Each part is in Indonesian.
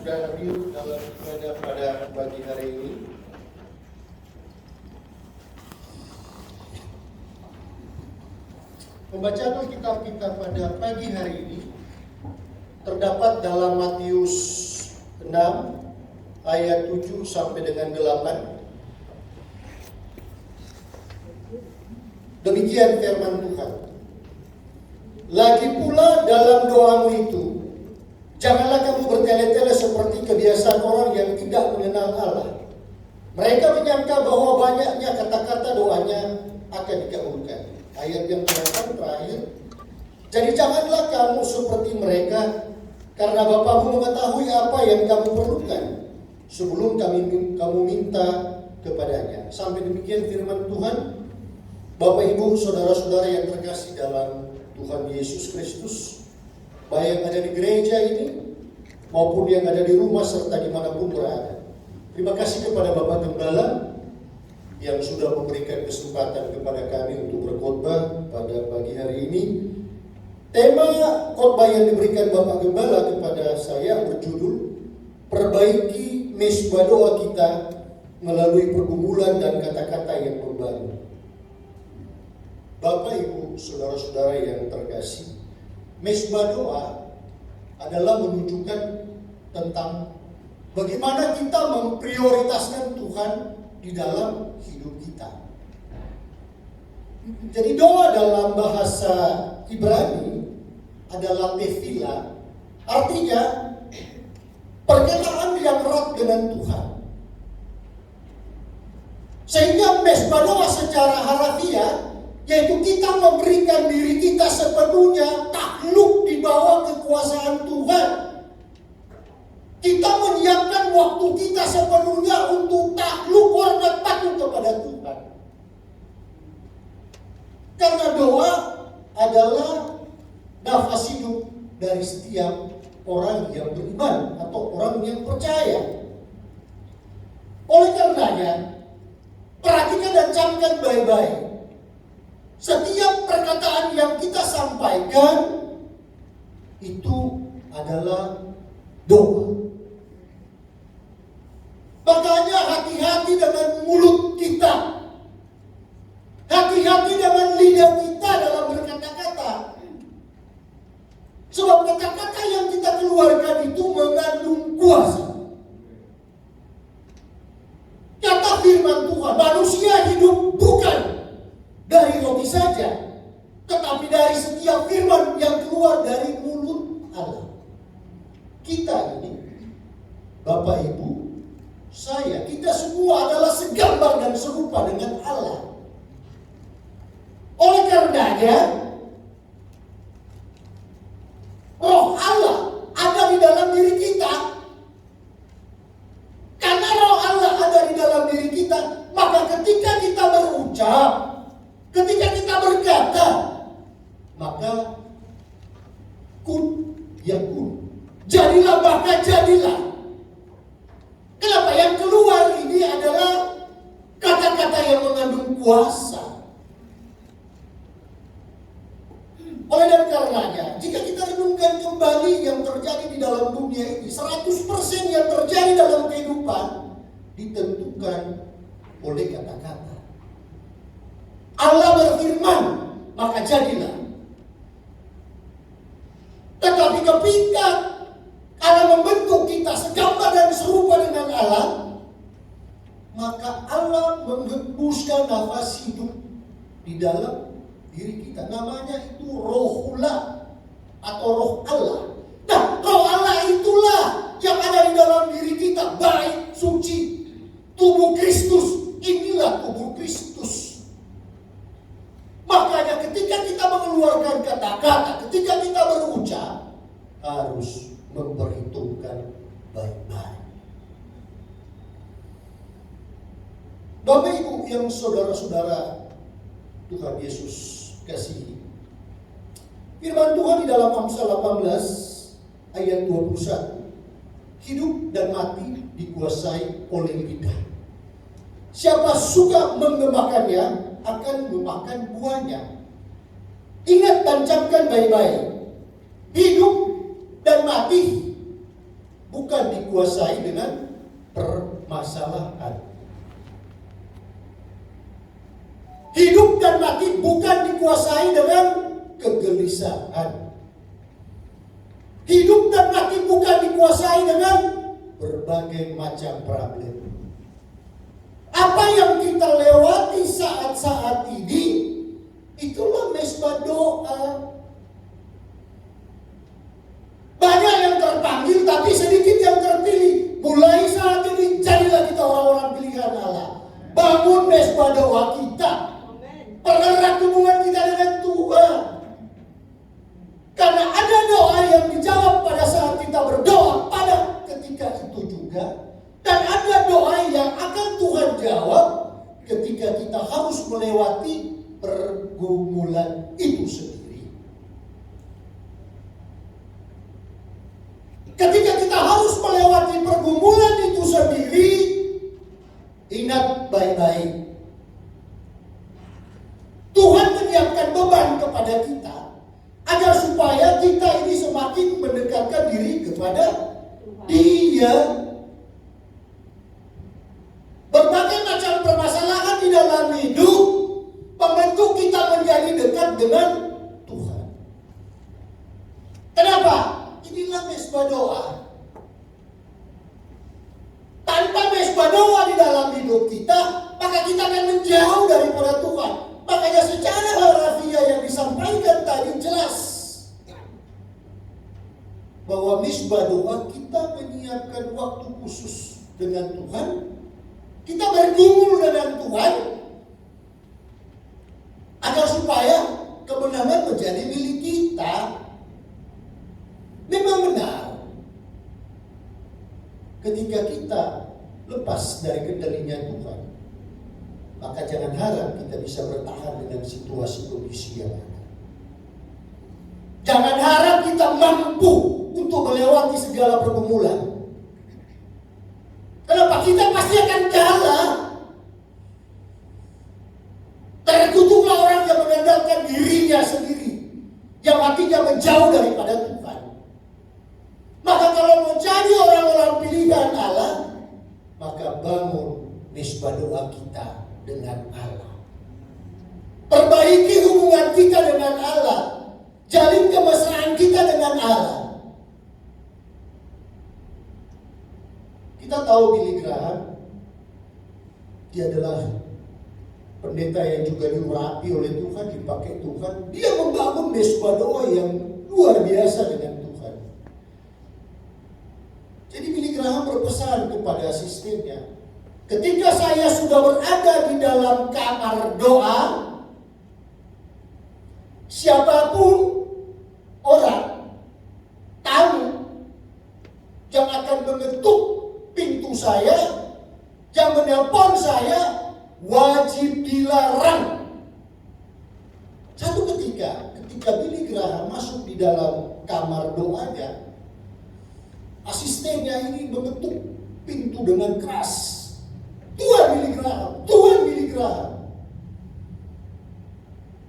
sudah hadir dalam ibadah pada pagi hari ini. Pembacaan Alkitab kita pada pagi hari ini terdapat dalam Matius 6 ayat 7 sampai dengan 8. Demikian firman Tuhan. Lagi pula dalam doamu itu, janganlah kamu bertele-tele seperti kebiasaan orang yang tidak mengenal Allah. Mereka menyangka bahwa banyaknya kata-kata doanya akan dikabulkan. Ayat yang terakhir. Jadi janganlah kamu seperti mereka, karena Bapamu mengetahui apa yang kamu perlukan sebelum kamu minta kepadanya. Sampai demikian firman Tuhan. Bapak Ibu, saudara-saudara yang terkasih dalam Tuhan Yesus Kristus, baik yang ada di gereja ini maupun yang ada di rumah serta dimanapun berada. Terima kasih kepada Bapak Gembala yang sudah memberikan kesempatan kepada kami untuk berkhotbah pada pagi hari ini. Tema khotbah yang diberikan Bapak Gembala kepada saya berjudul Perbaiki Mesbah Doa Kita Melalui Pergumulan dan Kata-kata yang Berbalik. Bapak Ibu, saudara-saudara yang terkasih, mesbah doa adalah menunjukkan tentang bagaimana kita memprioritaskan Tuhan di dalam hidup kita. Jadi doa dalam bahasa Ibrani adalah tefillah, artinya perkenalan yang erat dengan Tuhan. Sehingga mesbah doa secara harafiah yaitu kita memberikan diri kita sepenuhnya takluk di bawah kekuasaan Tuhan. Kita menyiapkan waktu kita sepenuhnya untuk takluk dan takut kepada Tuhan. Karena doa adalah nafas hidup dari setiap orang yang beriman atau orang yang percaya. Oleh karenanya, perhatikan dan camkan baik-baik. Setiap perkataan yang kita sampaikan itu adalah doa. Makanya hati-hati dengan mulut kita. Hati-hati dengan lidah kita dalam berkata-kata. Sebab kata-kata yang kita keluarkan itu mengandung kuasa. Kata firman Tuhan, manusia hidup bukan dari roti saja, tetapi dari setiap firman yang keluar dari mulut Allah. Kita ini, Bapak Ibu, saya, kita semua adalah segambar dan serupa dengan Allah. Oleh karenanya, Roh Allah ada di dalam diri kita. Karena Roh Allah ada di dalam diri kita, maka ketika kita berucap, ketika kita berkata, maka kun yakun, jadilah maka jadilah. Kenapa? Yang keluar ini adalah kata-kata yang mengandung kuasa. Oleh dan karenanya, jika kita renungkan kembali yang terjadi di dalam dunia ini, 100% yang terjadi dalam kehidupan ditentukan oleh kata-kata. Allah berfirman, maka jadilah. Tetapi ketika Allah membentuk kita segambar dan serupa dengan Allah, maka Allah menghembuskan nafas hidup di dalam diri kita. Namanya itu Rohullah atau Roh Allah. Nah, Roh Allah itulah yang ada di dalam diri kita, baik, suci. Tubuh Kristus, inilah tubuh Kristus. Makanya ketika kita mengeluarkan kata-kata, ketika kita berucap, harus memperhitungkan baik-baik. Bapak Ibu yang saudara-saudara Tuhan Yesus kasihi, firman Tuhan di dalam Amsal 18 ayat 21, hidup dan mati dikuasai oleh lidah. Siapa suka mengemakannya akan memakan buahnya. Ingat dan camkan baik-baik. Hidup dan mati bukan bukan dikuasai dengan permasalahan. Hidup dan mati bukan dikuasai dengan kegelisahan. Hidup dan mati bukan dikuasai dengan berbagai macam problem. Apa yang kita lewati saat-saat ini, itulah mesbah doa. Banyak yang terpanggil, tapi sedikit yang terpilih. Mulai saat ini, jadilah kita orang-orang pilihan Allah. Bangun mesbah doa kita. Pererat hubungan kita dengan Tuhan. Karena ada doa yang dijawab pada saat kita berdoa pada ketika itu juga. Dan ada doa yang akan Tuhan jawab ketika kita harus melewati pergumulan itu sendiri. Ketika kita harus melewati pergumulan itu sendiri, ingat baik-baik. Tuhan menyiapkan beban kepada kita agar supaya kita ini semakin mendekatkan diri kepada Dia. Berbagai macam permasalahan di dalam hidup membentuk kita menjadi dekat dengan Tuhan. Kenapa? Inilah mesbah doa. Tanpa mesbah doa di dalam hidup kita, maka kita akan menjauh daripada Tuhan. Makanya secara harafiah yang disampaikan tadi jelas bahwa mesbah doa kita menyiapkan waktu khusus dengan Tuhan. Kita bergumul dengan Tuhan agar supaya kemenangan menjadi milik kita. Memang benar, ketika kita lepas dari kendalinya Tuhan, maka jangan harap kita bisa bertahan dengan situasi kondisi yang ada. Jangan harap kita mampu untuk melewati segala pergumulan. Kenapa? Kita pasti akan kalah. Terkutuklah orang yang mengandalkan dirinya sendiri, yang artinya menjauh daripada Tuhan. Maka kalau mau jadi orang-orang pilihan Allah, maka bangun mesbah doa kita dengan Allah. Perbaiki hubungan kita dengan Allah. Jalin kemesraan kita dengan Allah. Kita tahu Billy Graham, dia adalah pendeta yang juga diurapi oleh Tuhan, dipakai Tuhan. Dia membangun mesbah doa yang luar biasa dengan Tuhan. Jadi Billy Graham berpesan kepada asistennya, ketika saya sudah berada di dalam kamar doa, siapapun orang, tamu yang akan mengetuk pintu saya, yang menelpon saya, wajib dilarang. Satu ketika Billy Graham masuk di dalam kamar doanya, asistennya ini mengetuk pintu dengan keras. Tuhan Billy Graham, Tuhan Billy Graham.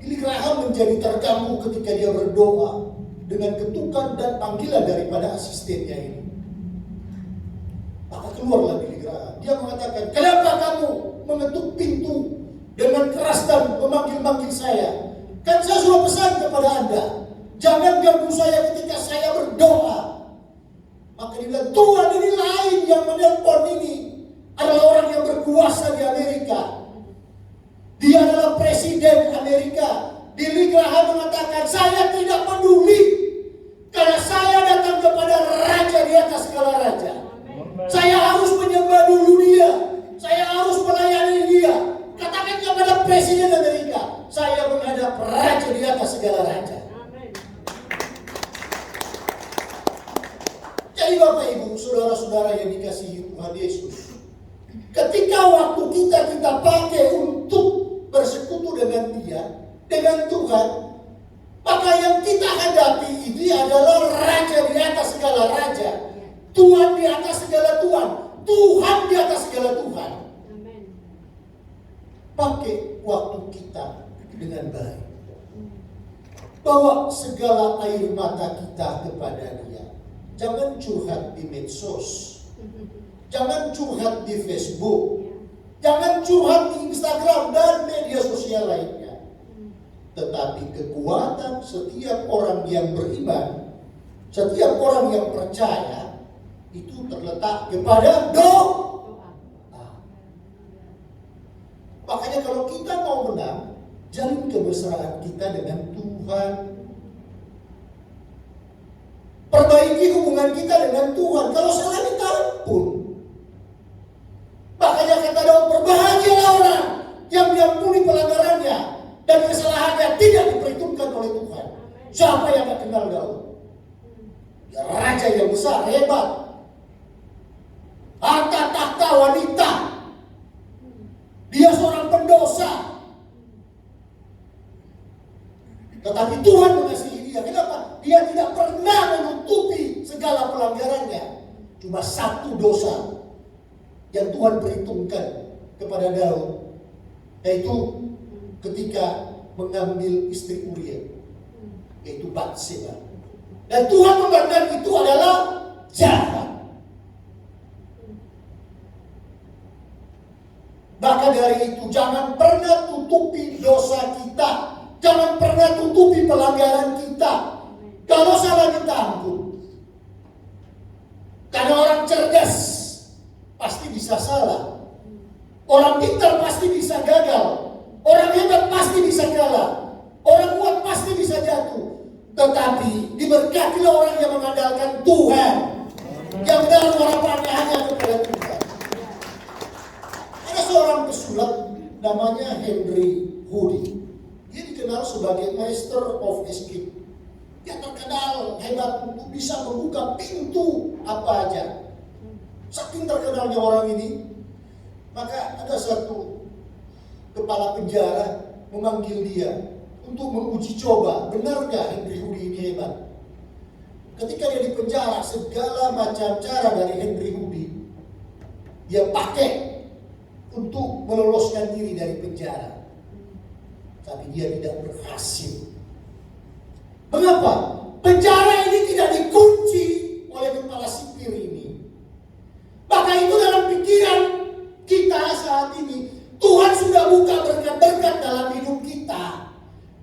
Billy Graham menjadi terganggu ketika dia berdoa dengan ketukan dan panggilan daripada asistennya ini. Maka keluarlah Billy Graham. Dia mengatakan, kenapa kamu mengetuk pintu dengan keras dan memanggil-manggil saya? Kan saya sudah pesan kepada Anda, jangan ganggu saya ketika saya berdoa. Maka dia bilang, Tuhan ini lain, yang menelpon ini adalah orang yang berkuasa di Amerika. Dia adalah presiden Amerika. Billy Graham mengatakan, saya tidak peduli karena saya datang kepada raja di atas segala raja. Saya harus menyembah dulu dia. Saya harus melayani dia. Katakan kepada presiden Amerika, saya menghadap raja di atas segala raja. Jadi Bapak Ibu, saudara-saudara yang dikasihi Tuhan Yesus, ketika waktu kita pakai untuk bersekutu dengan Dia, dengan Tuhan, maka yang kita hadapi ini adalah raja di atas segala raja. Tuhan di atas segala Tuhan. Tuhan di atas segala Tuhan. Pakai waktu kita dengan baik. Bawa segala air mata kita kepada Dia. jangan curhat di medsos, jangan curhat di Facebook, jangan curhat di Instagram dan media sosial lainnya. Tetapi kekuatan setiap orang yang beriman, setiap orang yang percaya, itu terletak kepada doa. Makanya kalau kita mau menang, jalin kemesraan kita dengan Tuhan. Perbaiki hubungan kita dengan Tuhan. Kalau salah kita ampun. Makanya kata Daud, berbahagialah orang yang diampuni pelanggarannya dan kesalahannya tidak diperhitungkan oleh Tuhan. Siapa yang tidak kenal Daud? Ya, raja yang besar, hebat. Harta tahta wanita. Dia seorang pendosa. Tetapi Tuhan mengasihi dia. Kenapa? Dia tidak pernah menutupi segala pelanggarannya. Cuma satu dosa yang Tuhan perhitungkan kepada Daud, yaitu ketika mengambil istri Uria, yaitu Batseba. Dan Tuhan memandang itu adalah jahat. Maka dari itu jangan pernah tutupi dosa kita. Jangan pernah tutupi pelanggaran kita. Kalau salah kita ampun. Karena orang cerdas pasti bisa salah. Orang pintar pasti bisa gagal. Orang hebat pasti bisa kalah. Orang kuat pasti bisa jatuh. Tetapi diberkatilah orang yang mengandalkan Tuhan, yang menaruh harapannya hanya kepada Tuhan. Ada seorang pesulap namanya Henry Houdi. Dia dikenal sebagai Master of Escape. Dia terkenal hebat untuk bisa membuka pintu apa aja. Saking terkenalnya orang ini, maka ada satu kepala penjara memanggil dia untuk menguji coba, benar gak Henry Houdi ini hebat. Ketika dia di penjara, segala macam cara dari Henry Houdi dia pakai untuk meloloskan diri dari penjara. Tapi dia tidak berhasil. Mengapa? Penjara ini tidak dikunci oleh kepala sipir ini. Maka itu dalam pikiran kita saat ini, Tuhan sudah buka berkat-berkat dalam hidup kita.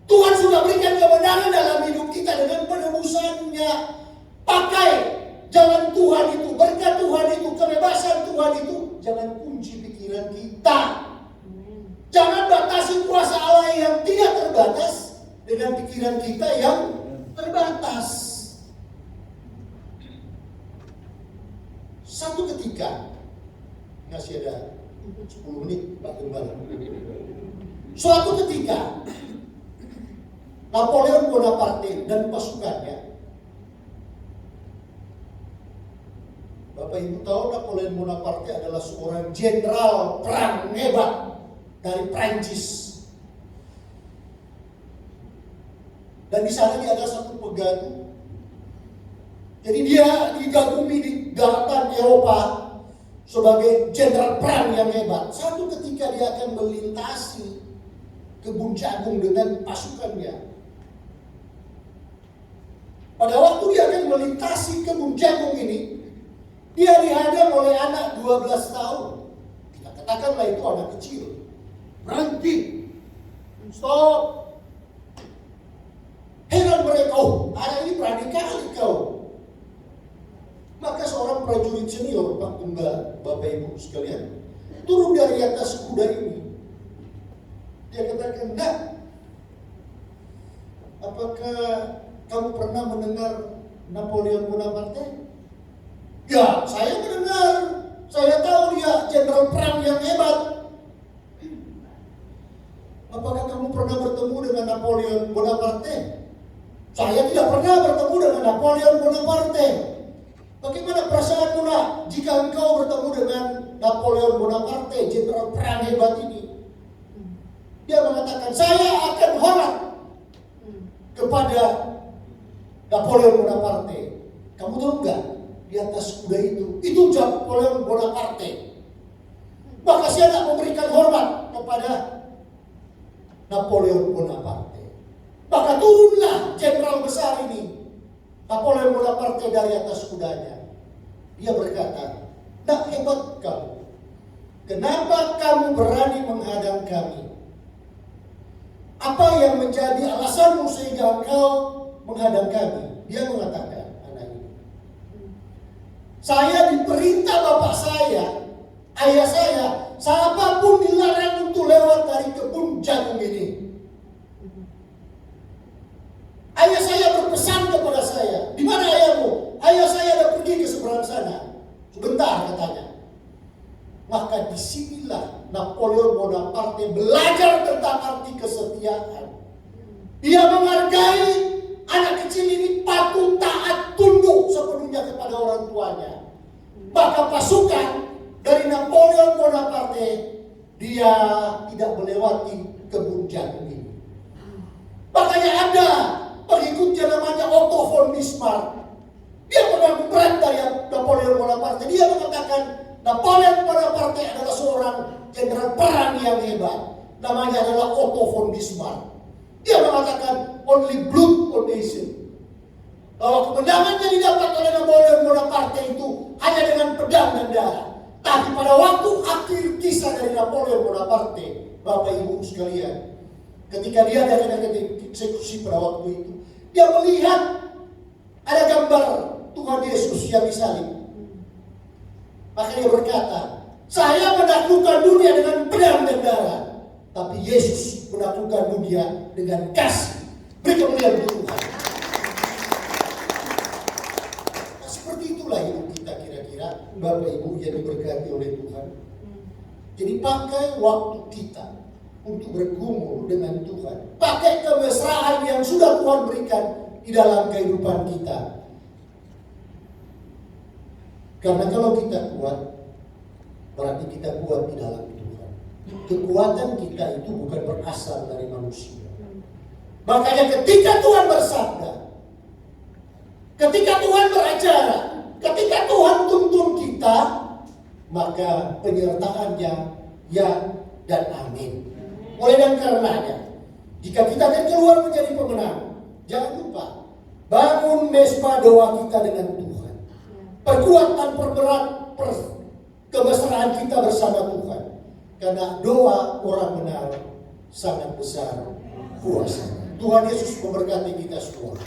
Tuhan sudah berikan kebenaran dalam hidup kita dengan penebusannya. Pakai jalan Tuhan itu, berkat Tuhan itu, kebebasan Tuhan itu. Jangan kunci pikiran kita. Jangan batasi kuasa Allah yang tidak terbatas dengan pikiran kita yang terbatas. Satu ketika, masih ada 10 menit Pak Gembala. Suatu ketika, Napoleon Bonaparte dan pasukannya, Bapak Ibu tahu Napoleon Bonaparte adalah seorang jenderal perang hebat dari Prancis. Dan di sana dia ada satu pegagu. Jadi dia digagumi di daratan Eropa sebagai jenderal perang yang hebat. Satu ketika dia akan melintasi kebun jagung dengan pasukannya. Pada waktu dia akan melintasi kebun jagung ini, dia dihadang oleh anak 12 tahun. Kita katakanlah itu anak kecil. Berhenti. Stop. Heran mereka, oh anak ini berani kali kau. Maka seorang prajurit senior, Pak Tunggal, Bapak Ibu sekalian, turun dari atas kuda ini. Dia katakan, "Nak, apakah kamu pernah mendengar Napoleon Bonaparte?" "Ya, saya mendengar. Saya tahu dia jenderal perang yang hebat." "Apakah kamu pernah bertemu dengan Napoleon Bonaparte?" "Saya tidak pernah bertemu dengan Napoleon Bonaparte." "Bagaimana perasaanmu, nak, jika engkau bertemu dengan Napoleon Bonaparte, jenderal perang hebat ini?" Dia mengatakan, "Saya akan hormat kepada Napoleon Bonaparte." Kamu tahu enggak? Di atas kuda itu Napoleon Bonaparte. Maka si anak memberikan hormat kepada Napoleon Bonaparte. Maka turunlah jenderal besar ini. Napoleon Bonaparte dari atas kudanya. Dia berkata, "Nak hebat kamu. Kenapa kamu berani menghadang kami? Apa yang menjadi alasanmu sehingga engkau menghadang kami?" Dia mengatakan, anak ini, "Saya diperintah bapak saya, ayah saya, siapapun dilarang untuk lewat dari kebun jagung ini. Ayah saya berpesan kepada saya, 'Di mana ayahmu?' 'Ayah saya ada pergi ke seberang sana.' 'Sebentar,' katanya. Maka disinilah Napoleon Bonaparte belajar tentang arti kesetiaan. Dia menghargai anak kecil ini, patuh, taat, tunduk sepenuhnya kepada orang tuanya. Maka pasukan dari Napoleon Bonaparte, dia tidak melewati kebun jagung ini. Makanya ada pengikutnya namanya Otto von Bismarck. Dia mengaku berat dari Napoleon Bonaparte. Dia mengatakan Napoleon Bonaparte adalah seorang jenderal perang yang hebat. Namanya adalah Otto von Bismarck. Dia mengatakan only blood or nation. Bahwa kemenangannya didapat oleh Napoleon Bonaparte itu hanya dengan pedang dan darah. Tapi pada waktu akhir kisah dari Napoleon Bonaparte, Bapak Ibu sekalian, ketika dia akan dieksekusi pada waktu itu, dia melihat ada gambar Tuhan Yesus yang disalib. Maka dia berkata, "Saya menaklukkan dunia dengan pedang dan darah, tapi Yesus menaklukkan dunia dengan kasih." Beri kemuliaan untuk Tuhan. Nah, seperti itulah hidup kita kira-kira, Bapak Ibu yang diberkati oleh Tuhan. Jadi pakai waktu kita untuk bergumul dengan Tuhan. Pakai kemesraan yang sudah Tuhan berikan di dalam kehidupan kita. Karena kalau kita kuat, berarti kita kuat di dalam Tuhan. Kekuatan kita itu bukan berasal dari manusia. Makanya ketika Tuhan bersabda, ketika Tuhan beracara, ketika Tuhan tuntun kita, maka penyertaannya ya dan amin. Oleh dan karenanya, jika kita akan keluar menjadi pemenang, jangan lupa bangun mesbah doa kita dengan Tuhan. Perkuat dan perberat kemesraan kita bersama Tuhan. Karena doa orang benar sangat besar kuasa. Tuhan Yesus memberkati kita semua.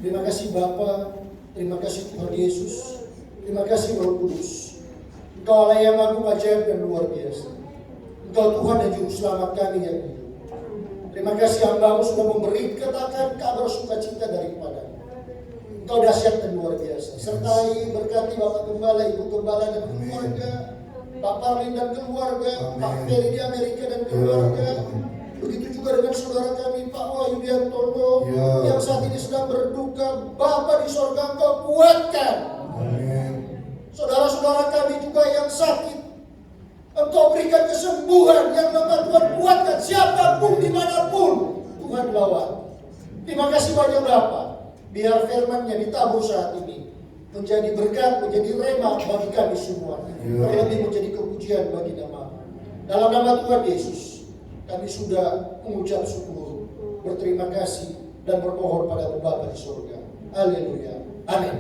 Terima kasih Bapa, terima kasih Tuhan Yesus, terima kasih Roh Kudus. Engkau Allah yang agung, ajaib dan luar biasa. Engkau Tuhan dan Juru Selamat kami yang hidup. Terima kasih hamba-Mu sudah memberi katakan kabar sukacita daripada Engkau dahsyat dan luar biasa. Sertai berkati Bapak Gembala, Ibu Gembala dan keluarga, Pak Parlin dan keluarga, Pak Ferry di Amerika dan keluarga. Begitu juga dengan saudara kami Pak Wahyudiantono yang saat ini sedang berduka. Bapa di sorga, Engkau kuatkan. Saudara-saudara kami juga yang sakit, Engkau berikan kesembuhan yang lemah. Tuhan kuatkan siapapun dimanapun Tuhan lawan. Terima kasih banyak Bapa. Biar firman-Nya ditabur saat ini menjadi berkat, menjadi rema bagi kami semua. Terlebih menjadi kepujian bagi nama. Dalam nama Tuhan Yesus, kami sudah mengucap syukur, berterima kasih dan bermohon pada Bapa di surga. Haleluya. Amin.